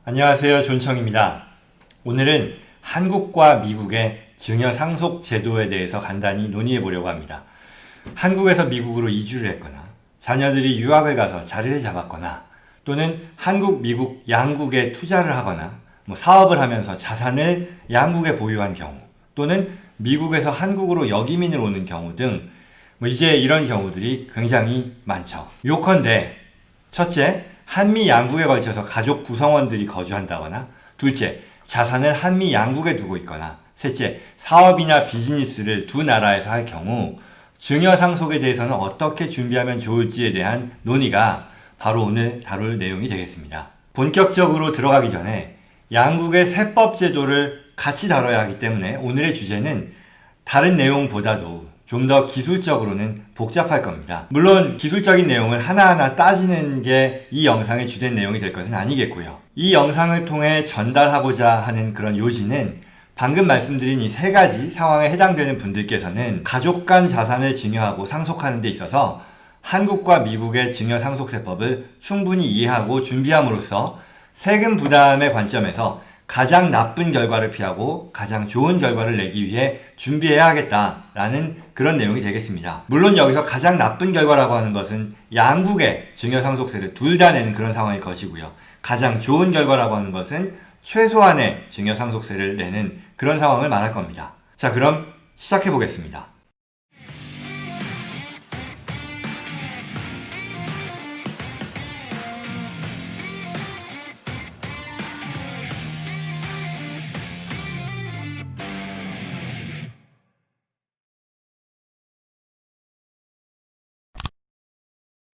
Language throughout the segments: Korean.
안녕하세요. 존청입니다. 오늘은 한국과 미국의 증여 상속 제도에 대해서 간단히 논의해 보려고 합니다. 한국에서 미국으로 이주를 했거나 자녀들이 유학을 가서 자리를 잡았거나 또는 한국, 미국 양국에 투자를 하거나 사업을 하면서 자산을 양국에 보유한 경우 또는 미국에서 한국으로 역이민을 오는 경우 등 이제 이런 경우들이 굉장히 많죠. 요컨대 첫째, 한미 양국에 걸쳐서 가족 구성원들이 거주한다거나 둘째, 자산을 한미 양국에 두고 있거나 셋째, 사업이나 비즈니스를 두 나라에서 할 경우 증여 상속에 대해서는 어떻게 준비하면 좋을지에 대한 논의가 바로 오늘 다룰 내용이 되겠습니다. 본격적으로 들어가기 전에 양국의 세법 제도를 같이 다뤄야 하기 때문에 오늘의 주제는 다른 내용보다도 좀 더 기술적으로는 복잡할 겁니다. 물론 기술적인 내용을 하나하나 따지는 게 이 영상의 주된 내용이 될 것은 아니겠고요. 이 영상을 통해 전달하고자 하는 그런 요지는 방금 말씀드린 이 세 가지 상황에 해당되는 분들께서는 가족 간 자산을 증여하고 상속하는 데 있어서 한국과 미국의 증여 상속세법을 충분히 이해하고 준비함으로써 세금 부담의 관점에서 가장 나쁜 결과를 피하고 가장 좋은 결과를 내기 위해 준비해야 하겠다라는 그런 내용이 되겠습니다. 물론 여기서 가장 나쁜 결과라고 하는 것은 양국의 증여상속세를 둘 다 내는 그런 상황일 것이고요. 가장 좋은 결과라고 하는 것은 최소한의 증여상속세를 내는 그런 상황을 말할 겁니다. 자, 그럼 시작해 보겠습니다.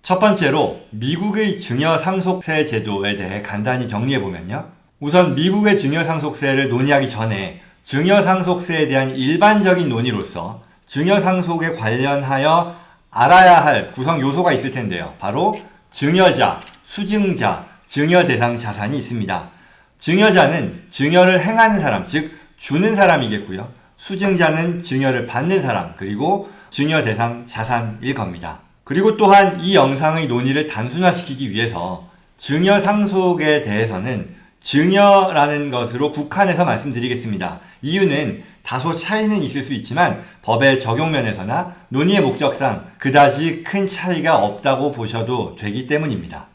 첫 번째로 미국의 증여상속세 제도에 대해 간단히 정리해보면요. 우선 미국의 증여상속세를 논의하기 전에 증여상속세에 대한 일반적인 논의로서 증여상속에 관련하여 알아야 할 구성 요소가 있을 텐데요. 바로 증여자, 수증자, 증여대상 자산이 있습니다. 증여자는 증여를 행하는 사람, 즉 주는 사람이겠고요. 수증자는 증여를 받는 사람, 그리고 증여대상 자산일 겁니다. 그리고 또한 이 영상의 논의를 단순화시키기 위해서 증여 상속에 대해서는 증여라는 것으로 국한해서 말씀드리겠습니다. 이유는 다소 차이는 있을 수 있지만 법의 적용면에서나 논의의 목적상 그다지 큰 차이가 없다고 보셔도 되기 때문입니다.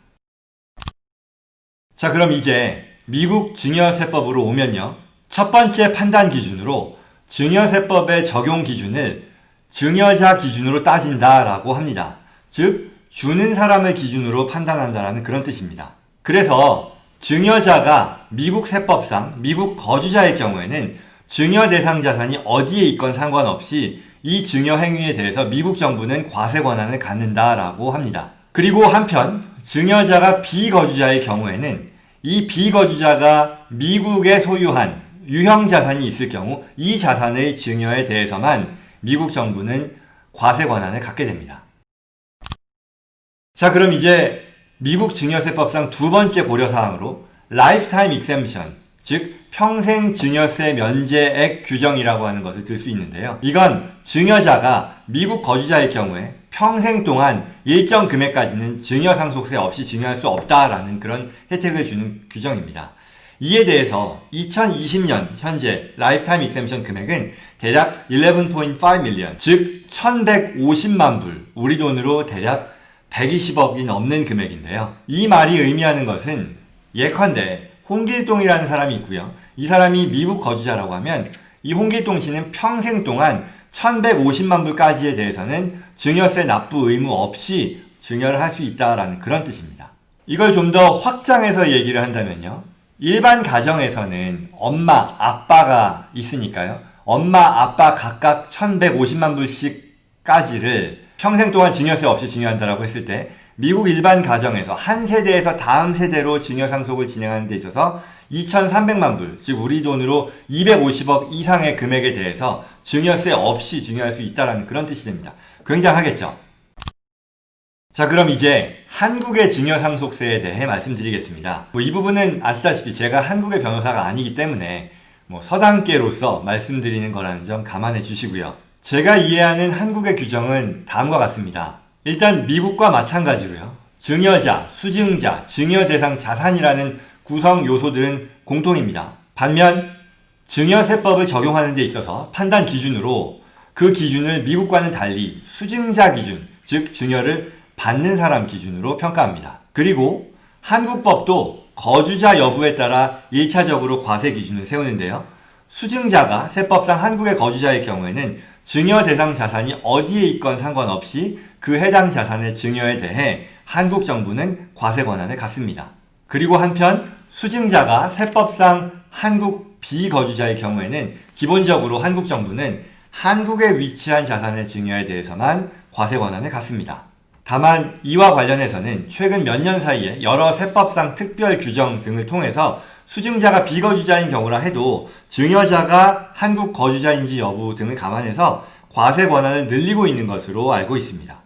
자, 그럼 이제 미국 증여세법으로 오면요. 첫 번째 판단 기준으로 증여세법의 적용 기준을 증여자 기준으로 따진다라고 합니다. 즉, 주는 사람을 기준으로 판단한다라는 그런 뜻입니다. 그래서 증여자가 미국 세법상 미국 거주자의 경우에는 증여 대상 자산이 어디에 있건 상관없이 이 증여 행위에 대해서 미국 정부는 과세 권한을 갖는다라고 합니다. 그리고 한편 증여자가 비거주자의 경우에는 이 비거주자가 미국에 소유한 유형 자산이 있을 경우 이 자산의 증여에 대해서만 미국 정부는 과세 권한을 갖게 됩니다. 자, 그럼 이제 미국 증여세법상 두 번째 고려사항으로 라이프타임 익셈션, 즉 평생 증여세 면제액 규정이라고 하는 것을 들 수 있는데요. 이건 증여자가 미국 거주자의 경우에 평생 동안 일정 금액까지는 증여상속세 없이 증여할 수 없다라는 그런 혜택을 주는 규정입니다. 이에 대해서 2020년 현재 라이프타임 익셈션 금액은 대략 11.5 밀리언, 즉 1150만 불, 우리 돈으로 대략 120억이 넘는 금액인데요. 이 말이 의미하는 것은 예컨대 홍길동이라는 사람이 있고요. 이 사람이 미국 거주자라고 하면 이 홍길동 씨는 평생 동안 1150만 불까지에 대해서는 증여세 납부 의무 없이 증여를 할 수 있다라는 그런 뜻입니다. 이걸 좀 더 확장해서 얘기를 한다면요. 일반 가정에서는 엄마, 아빠가 있으니까요. 엄마, 아빠 각각 1150만 불씩까지를 평생 동안 증여세 없이 증여한다라고 했을 때 미국 일반 가정에서 한 세대에서 다음 세대로 증여 상속을 진행하는 데 있어서 2,300만 불, 즉 우리 돈으로 250억 이상의 금액에 대해서 증여세 없이 증여할 수 있다는 그런 뜻이 됩니다. 굉장하겠죠? 자, 그럼 이제 한국의 증여상속세에 대해 말씀드리겠습니다. 이 부분은 아시다시피 제가 한국의 변호사가 아니기 때문에 서당계로서 말씀드리는 거라는 점 감안해 주시고요. 제가 이해하는 한국의 규정은 다음과 같습니다. 일단 미국과 마찬가지로요. 증여자, 수증자, 증여 대상 자산이라는 구성 요소들은 공통입니다. 반면 증여세법을 적용하는 데 있어서 판단 기준으로 그 기준을 미국과는 달리 수증자 기준, 즉 증여를 받는 사람 기준으로 평가합니다. 그리고 한국법도 거주자 여부에 따라 1차적으로 과세 기준을 세우는데요. 수증자가 세법상 한국의 거주자의 경우에는 증여 대상 자산이 어디에 있건 상관없이 그 해당 자산의 증여에 대해 한국 정부는 과세 권한을 갖습니다. 그리고 한편 수증자가 세법상 한국 비거주자의 경우에는 기본적으로 한국 정부는 한국에 위치한 자산의 증여에 대해서만 과세 권한을 갖습니다. 다만 이와 관련해서는 최근 몇 년 사이에 여러 세법상 특별 규정 등을 통해서 수증자가 비거주자인 경우라 해도 증여자가 한국 거주자인지 여부 등을 감안해서 과세 권한을 늘리고 있는 것으로 알고 있습니다.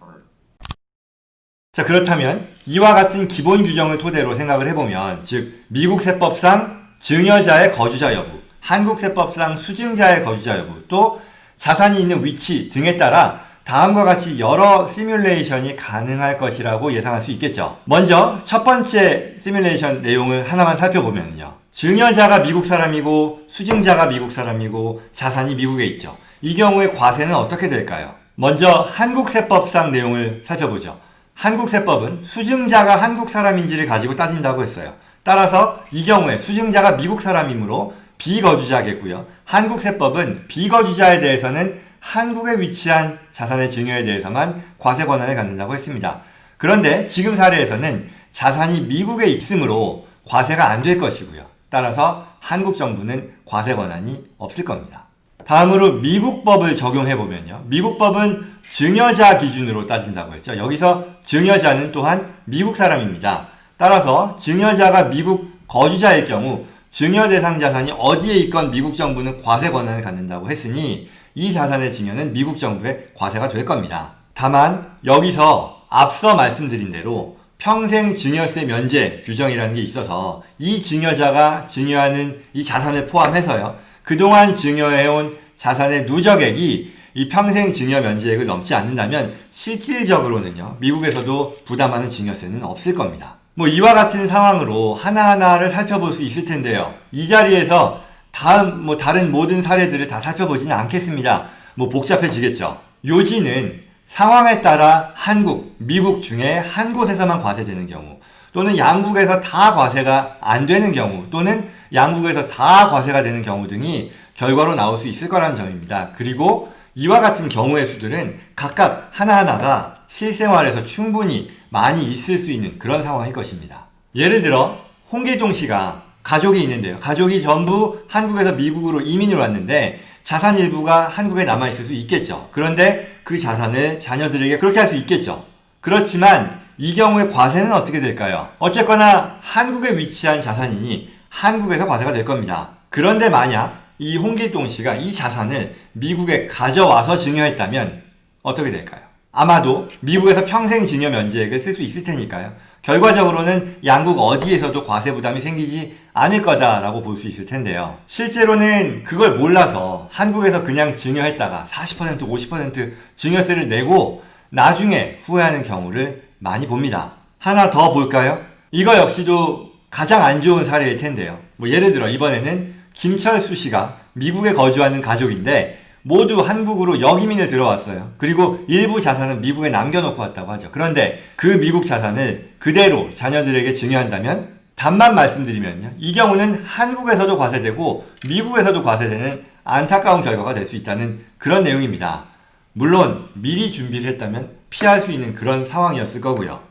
자, 그렇다면 이와 같은 기본 규정을 토대로 생각을 해보면, 즉 미국 세법상 증여자의 거주자 여부, 한국 세법상 수증자의 거주자 여부, 또 자산이 있는 위치 등에 따라 다음과 같이 여러 시뮬레이션이 가능할 것이라고 예상할 수 있겠죠. 먼저 첫 번째 시뮬레이션 내용을 하나만 살펴보면요. 증여자가 미국 사람이고 수증자가 미국 사람이고 자산이 미국에 있죠. 이 경우에 과세는 어떻게 될까요? 먼저 한국세법상 내용을 살펴보죠. 한국세법은 수증자가 한국 사람인지를 가지고 따진다고 했어요. 따라서 이 경우에 수증자가 미국 사람이므로 비거주자겠고요. 한국세법은 비거주자에 대해서는 한국에 위치한 자산의 증여에 대해서만 과세 권한을 갖는다고 했습니다. 그런데 지금 사례에서는 자산이 미국에 있으므로 과세가 안 될 것이고요. 따라서 한국 정부는 과세 권한이 없을 겁니다. 다음으로 미국법을 적용해보면요. 미국법은 증여자 기준으로 따진다고 했죠. 여기서 증여자는 또한 미국 사람입니다. 따라서 증여자가 미국 거주자일 경우 증여 대상 자산이 어디에 있건 미국 정부는 과세 권한을 갖는다고 했으니 이 자산의 증여는 미국 정부의 과세가 될 겁니다. 다만 여기서 앞서 말씀드린 대로 평생 증여세 면제 규정이라는 게 있어서 이 증여자가 증여하는 이 자산을 포함해서요. 그동안 증여해온 자산의 누적액이 이 평생 증여 면제액을 넘지 않는다면 실질적으로는요. 미국에서도 부담하는 증여세는 없을 겁니다. 이와 같은 상황으로 하나하나를 살펴볼 수 있을 텐데요. 이 자리에서 다른 모든 사례들을 다 살펴보지는 않겠습니다. 복잡해지겠죠. 요지는 상황에 따라 한국, 미국 중에 한 곳에서만 과세되는 경우, 또는 양국에서 다 과세가 안 되는 경우, 또는 양국에서 다 과세가 되는 경우 등이 결과로 나올 수 있을 거라는 점입니다. 그리고 이와 같은 경우의 수들은 각각 하나하나가 실생활에서 충분히 많이 있을 수 있는 그런 상황일 것입니다. 예를 들어 홍길동 씨가 가족이 있는데요. 가족이 전부 한국에서 미국으로 이민을 왔는데 자산 일부가 한국에 남아있을 수 있겠죠. 그런데 그 자산을 자녀들에게 그렇게 할 수 있겠죠. 그렇지만 이 경우에 과세는 어떻게 될까요? 어쨌거나 한국에 위치한 자산이니 한국에서 과세가 될 겁니다. 그런데 만약 이 홍길동 씨가 이 자산을 미국에 가져와서 증여했다면 어떻게 될까요? 아마도 미국에서 평생 증여 면제액을 쓸 수 있을 테니까요. 결과적으로는 양국 어디에서도 과세 부담이 생기지 않을 거다라고 볼 수 있을 텐데요. 실제로는 그걸 몰라서 한국에서 그냥 증여했다가 40%, 50% 증여세를 내고 나중에 후회하는 경우를 많이 봅니다. 하나 더 볼까요? 이거 역시도 가장 안 좋은 사례일 텐데요. 예를 들어 이번에는 김철수 씨가 미국에 거주하는 가족인데 모두 한국으로 역이민을 들어왔어요. 그리고 일부 자산은 미국에 남겨놓고 왔다고 하죠. 그런데 그 미국 자산을 그대로 자녀들에게 증여한다면 답만 말씀드리면요. 이 경우는 한국에서도 과세되고 미국에서도 과세되는 안타까운 결과가 될 수 있다는 그런 내용입니다. 물론 미리 준비를 했다면 피할 수 있는 그런 상황이었을 거고요.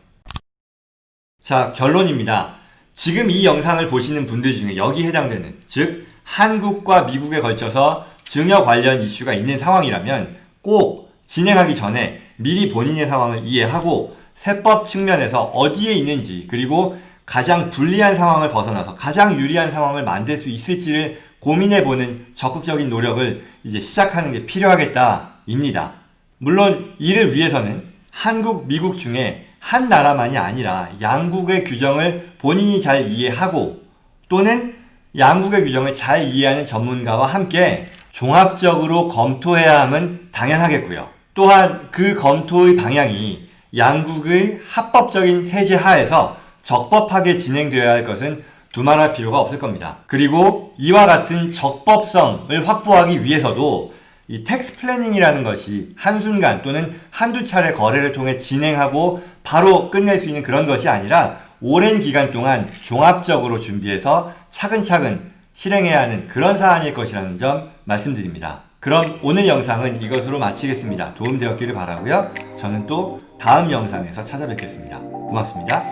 자, 결론입니다. 지금 이 영상을 보시는 분들 중에 여기 해당되는, 즉 한국과 미국에 걸쳐서 증여 관련 이슈가 있는 상황이라면 꼭 진행하기 전에 미리 본인의 상황을 이해하고 세법 측면에서 어디에 있는지, 그리고 가장 불리한 상황을 벗어나서 가장 유리한 상황을 만들 수 있을지를 고민해보는 적극적인 노력을 이제 시작하는 게 필요하겠다입니다. 물론 이를 위해서는 한국, 미국 중에 한 나라만이 아니라 양국의 규정을 본인이 잘 이해하고 또는 양국의 규정을 잘 이해하는 전문가와 함께 종합적으로 검토해야 함은 당연하겠고요. 또한 그 검토의 방향이 양국의 합법적인 세제 하에서 적법하게 진행되어야 할 것은 두말할 필요가 없을 겁니다. 그리고 이와 같은 적법성을 확보하기 위해서도 이 텍스 플래닝이라는 것이 한순간 또는 한두 차례 거래를 통해 진행하고 바로 끝낼 수 있는 그런 것이 아니라 오랜 기간 동안 종합적으로 준비해서 차근차근 실행해야 하는 그런 사안일 것이라는 점 말씀드립니다. 그럼 오늘 영상은 이것으로 마치겠습니다. 도움되었기를 바라고요. 저는 또 다음 영상에서 찾아뵙겠습니다. 고맙습니다.